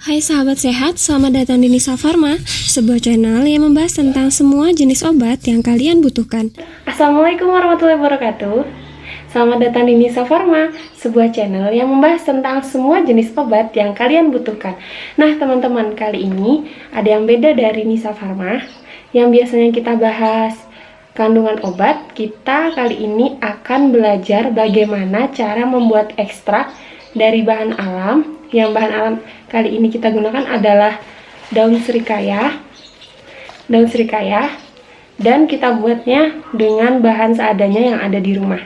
Hai sahabat sehat, selamat datang di Nisa Pharma, sebuah channel yang membahas tentang semua jenis obat yang kalian butuhkan. Assalamualaikum warahmatullahi wabarakatuh. Selamat datang di Nisa Pharma, sebuah channel yang membahas tentang semua jenis obat yang kalian butuhkan. Nah teman-teman, kali ini ada yang beda dari Nisa Pharma. Yang biasanya kita bahas kandungan obat, kita kali ini akan belajar bagaimana cara membuat ekstrak dari bahan alam. Yang bahan alam kali ini kita gunakan adalah daun serikaya, dan kita buatnya dengan bahan seadanya yang ada di rumah.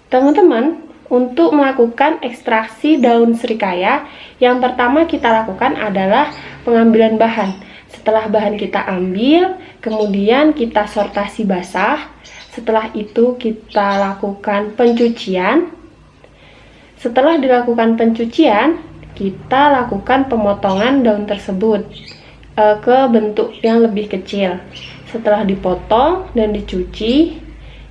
Teman-teman, untuk melakukan ekstraksi daun serikaya, yang pertama kita lakukan adalah pengambilan bahan. Setelah bahan kita ambil, kemudian kita sortasi basah. Setelah itu kita lakukan pencucian. Setelah dilakukan pencucian, kita lakukan pemotongan daun tersebut ke bentuk yang lebih kecil. Setelah dipotong dan dicuci,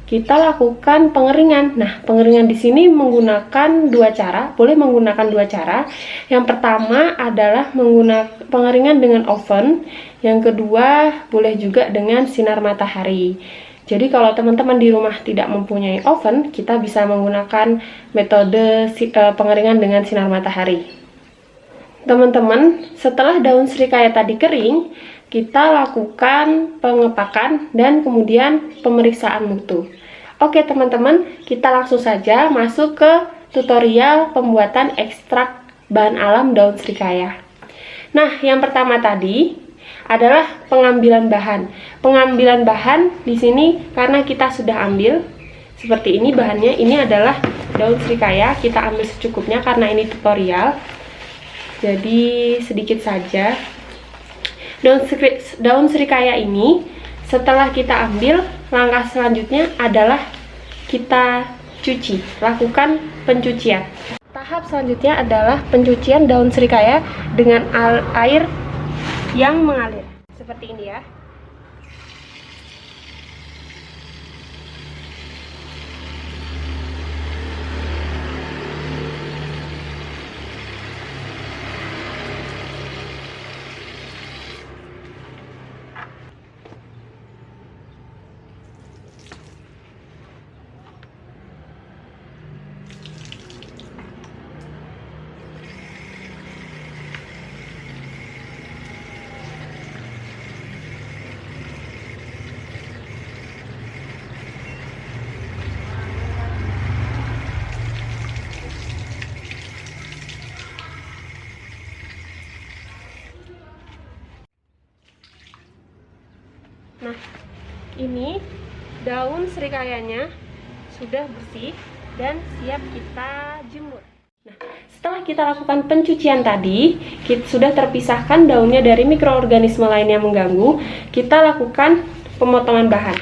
kita lakukan pengeringan. Nah, pengeringan di sini menggunakan dua cara, boleh menggunakan dua cara. Yang pertama adalah menggunakan pengeringan dengan oven. Yang kedua, boleh juga dengan sinar matahari. Jadi kalau teman-teman di rumah tidak mempunyai oven, kita bisa menggunakan metode pengeringan dengan sinar matahari. Teman-teman, setelah daun serikaya tadi kering, kita lakukan pengepakan dan kemudian pemeriksaan mutu. Oke teman-teman, kita langsung saja masuk ke tutorial pembuatan ekstrak bahan alam daun serikaya. Nah, yang pertama tadi adalah pengambilan bahan. Pengambilan bahan di sini karena kita sudah ambil seperti ini bahannya. Ini adalah daun serikaya, kita ambil secukupnya karena ini tutorial. Jadi sedikit saja. Daun serikaya ini setelah kita ambil, langkah selanjutnya adalah kita cuci, lakukan pencucian. Tahap selanjutnya adalah pencucian daun serikaya dengan air yang mengalir seperti ini ya. Nah, ini daun serikayanya sudah bersih dan siap kita jemur. Nah, setelah kita lakukan pencucian tadi, sudah terpisahkan daunnya dari mikroorganisme lain yang mengganggu, kita lakukan pemotongan bahan.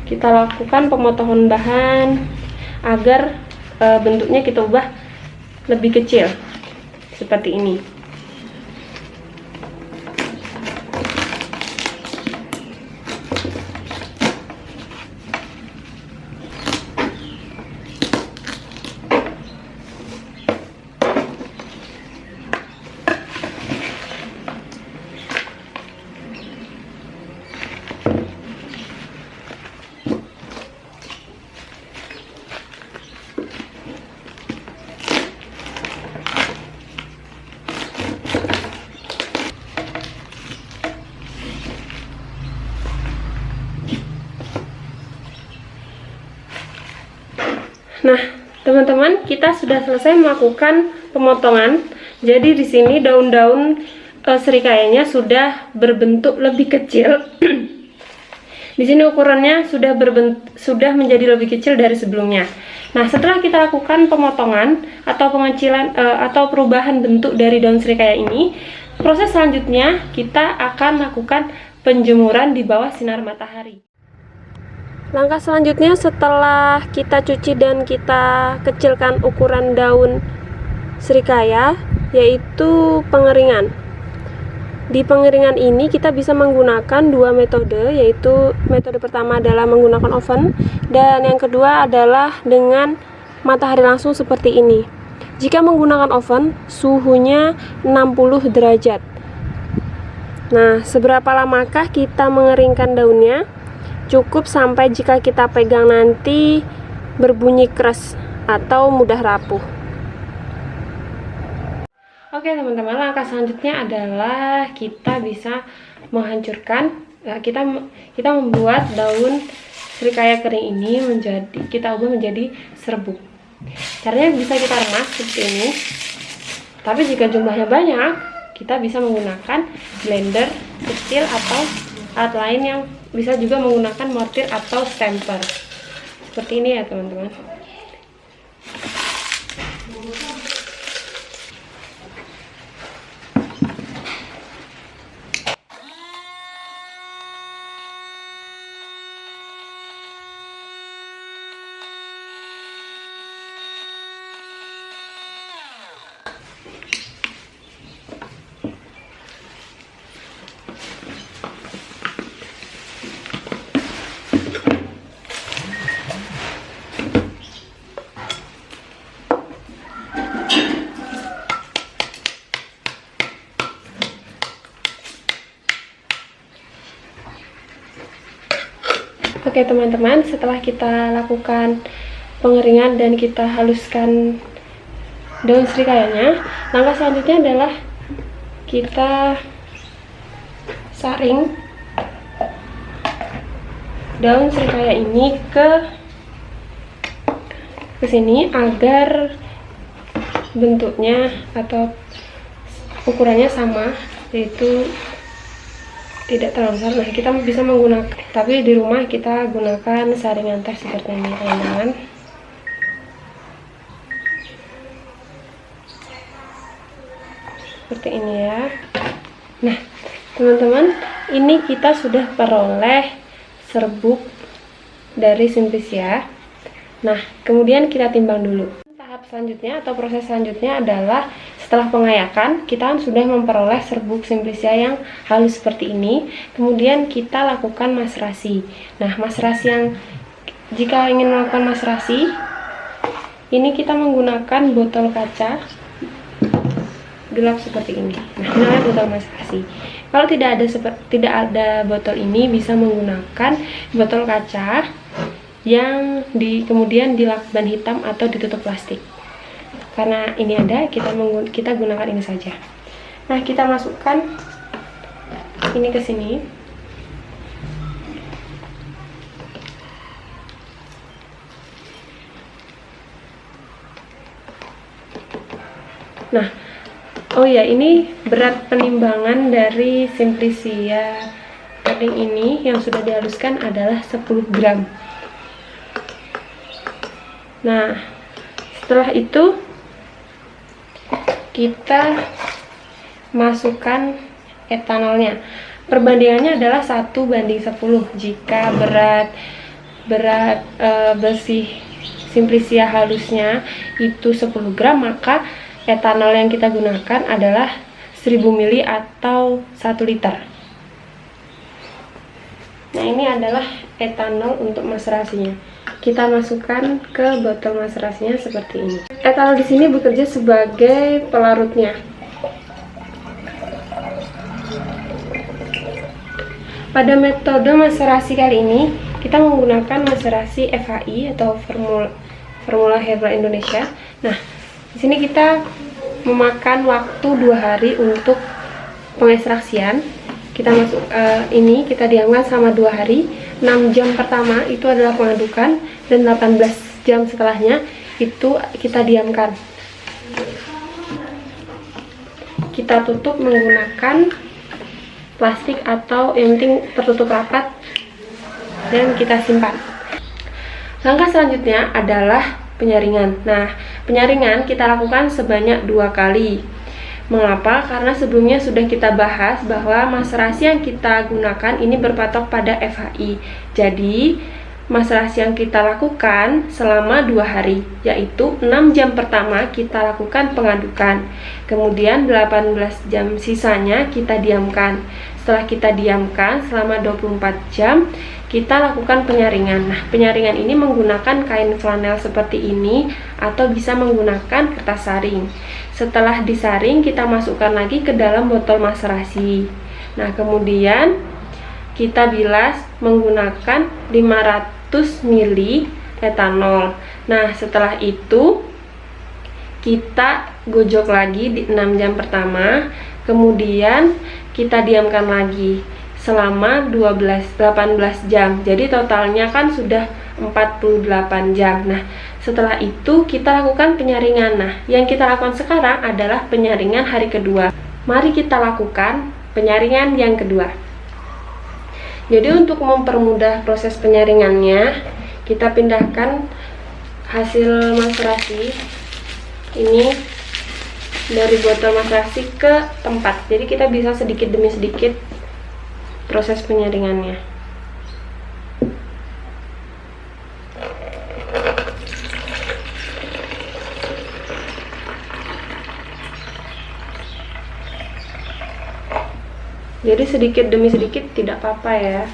Kita lakukan pemotongan bahan agar bentuknya kita ubah lebih kecil, seperti ini. Nah, teman-teman, kita sudah selesai melakukan pemotongan. Jadi di sini daun-daun serikayanya sudah berbentuk lebih kecil. Di sini ukurannya sudah menjadi lebih kecil dari sebelumnya. Nah, setelah kita lakukan pemotongan atau pengecilan atau perubahan bentuk dari daun serikaya ini, proses selanjutnya kita akan lakukan penjemuran di bawah sinar matahari. Langkah selanjutnya setelah kita cuci dan kita kecilkan ukuran daun serikaya, yaitu pengeringan. Di pengeringan ini kita bisa menggunakan dua metode, yaitu metode pertama adalah menggunakan oven dan yang kedua adalah dengan matahari langsung seperti ini. Jika menggunakan oven, suhunya 60 derajat. Nah, seberapa lamakah kita mengeringkan daunnya? Cukup sampai jika kita pegang nanti berbunyi keras atau mudah rapuh. Oke teman-teman, langkah selanjutnya adalah kita bisa menghancurkan, kita membuat daun serikaya kering ini kita ubah menjadi serbuk. Caranya bisa kita remas seperti ini. Tapi jika jumlahnya banyak, kita bisa menggunakan blender kecil atau alat lain yang bisa juga menggunakan mortir atau stamper. Seperti ini ya teman-teman. Oke teman-teman, setelah kita lakukan pengeringan dan kita haluskan daun serikayanya, langkah selanjutnya adalah kita saring daun serikaya ini ke sini agar bentuknya atau ukurannya sama, yaitu tidak terlalu besar. Nah, kita bisa menggunakan, tapi di rumah kita gunakan saringan teh seperti ini teman-teman. Seperti ini ya. Nah teman-teman, ini kita sudah peroleh serbuk dari Simplicia. Nah kemudian kita timbang dulu. Tahap selanjutnya atau proses selanjutnya adalah setelah pengayakan, kita sudah memperoleh serbuk Simplicia yang halus seperti ini. Kemudian kita lakukan maserasi. Nah, maserasi yang jika ingin melakukan maserasi, ini kita menggunakan botol kaca gelap seperti ini. Nah, ini adalah botol maserasi. Kalau tidak ada botol ini, bisa menggunakan botol kaca yang kemudian dilakban hitam atau ditutup plastik. Karena ini ada, kita gunakan ini saja. Nah, kita masukkan ini ke sini. Nah, oh ya, ini berat penimbangan dari Simplicia kering ini yang sudah dihaluskan adalah 10 gram. Nah, setelah itu kita masukkan etanolnya. Perbandingannya adalah 1:10. Jika bersih Simplicia halusnya itu 10 gram, maka etanol yang kita gunakan adalah 1000 ml atau 1 liter. Nah, ini adalah etanol untuk maserasinya. Kita masukkan ke botol maserasinya seperti ini. Etanol di sini bekerja sebagai pelarutnya. Pada metode maserasi kali ini, kita menggunakan maserasi FHI atau Formula Herbal Indonesia. Nah, di sini kita memakan waktu 2 hari untuk pengekstraksian. Kita diamkan selama 2 hari. 6 jam pertama itu adalah pengadukan dan 18 jam setelahnya itu kita diamkan. Kita tutup menggunakan plastik atau yang penting tertutup rapat dan kita simpan. Langkah selanjutnya adalah penyaringan. Nah, penyaringan kita lakukan sebanyak 2 kali. Mengapa? Karena sebelumnya sudah kita bahas bahwa maserasi yang kita gunakan ini berpatok pada FHI. Jadi, maserasi yang kita lakukan selama 2 hari, yaitu 6 jam pertama kita lakukan pengadukan. Kemudian 18 jam sisanya kita diamkan. Setelah kita diamkan selama 24 jam, kita lakukan penyaringan. Nah, penyaringan ini menggunakan kain flanel seperti ini atau bisa menggunakan kertas saring. Setelah disaring, kita masukkan lagi ke dalam botol maserasi. Nah, kemudian kita bilas menggunakan 500 ml etanol. Nah, setelah itu kita gojok lagi di 6 jam pertama, kemudian kita diamkan lagi selama 18 jam. Jadi totalnya kan sudah 48 jam. Nah, setelah itu kita lakukan penyaringan. Nah, yang kita lakukan sekarang adalah penyaringan hari kedua. Mari kita lakukan penyaringan yang kedua. Jadi untuk mempermudah proses penyaringannya, kita pindahkan hasil maserasi ini dari botol maserasi ke tempat. Jadi kita bisa sedikit demi sedikit proses penyaringannya. Jadi sedikit demi sedikit, tidak apa-apa ya.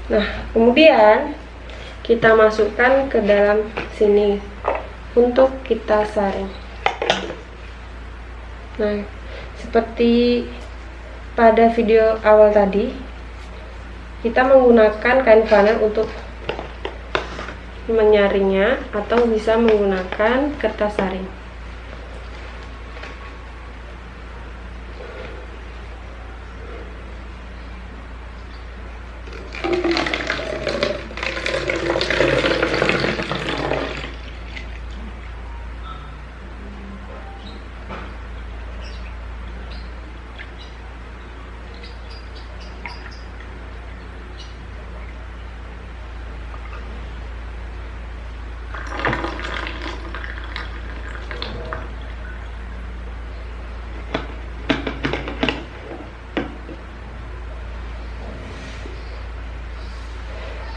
Nah, kemudian kita masukkan ke dalam sini untuk kita saring. Nah, seperti pada video awal tadi, kita menggunakan kain flanel untuk menyaringnya atau bisa menggunakan kertas saring.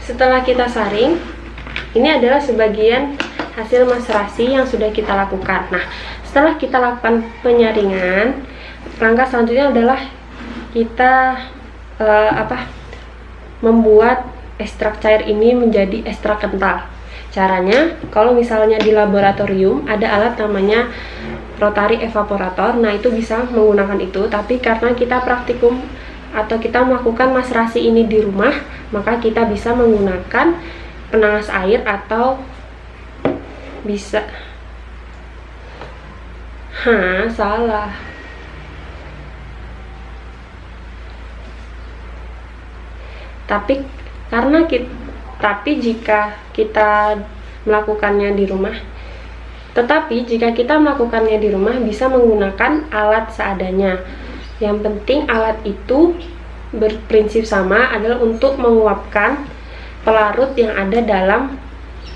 Setelah kita saring, ini adalah sebagian hasil maserasi yang sudah kita lakukan. Nah, setelah kita lakukan penyaringan, langkah selanjutnya adalah kita membuat ekstrak cair ini menjadi ekstrak kental. Caranya, kalau misalnya di laboratorium ada alat namanya rotary evaporator, nah itu bisa menggunakan itu. Tapi karena kita praktikum atau kita melakukan maserasi ini di rumah, maka kita bisa menggunakan penanas air atau bisa salah. Tapi jika kita melakukannya di rumah, bisa menggunakan alat seadanya. Yang penting alat itu berprinsip sama, adalah untuk menguapkan pelarut yang ada dalam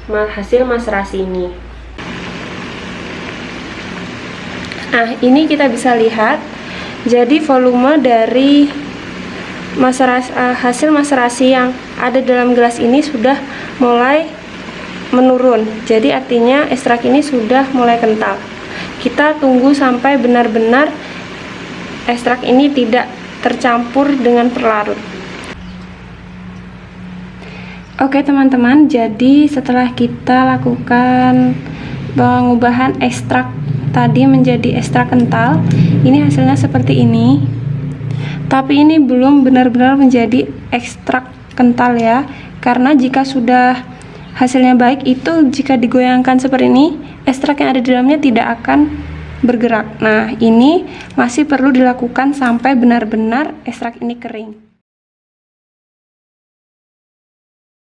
hasil maserasi ini. Nah, ini kita bisa lihat, jadi volume dari hasil maserasi yang ada dalam gelas ini sudah mulai menurun. Jadi artinya ekstrak ini sudah mulai kental. Kita tunggu sampai benar-benar ekstrak ini tidak tercampur dengan pelarut. Oke teman-teman, jadi setelah kita lakukan pengubahan ekstrak tadi menjadi ekstrak kental, ini hasilnya seperti ini. Tapi ini belum benar-benar menjadi ekstrak kental ya, karena jika sudah hasilnya baik, itu jika digoyangkan seperti ini, ekstrak yang ada di dalamnya tidak akan bergerak. Nah, ini masih perlu dilakukan sampai benar-benar ekstrak ini kering.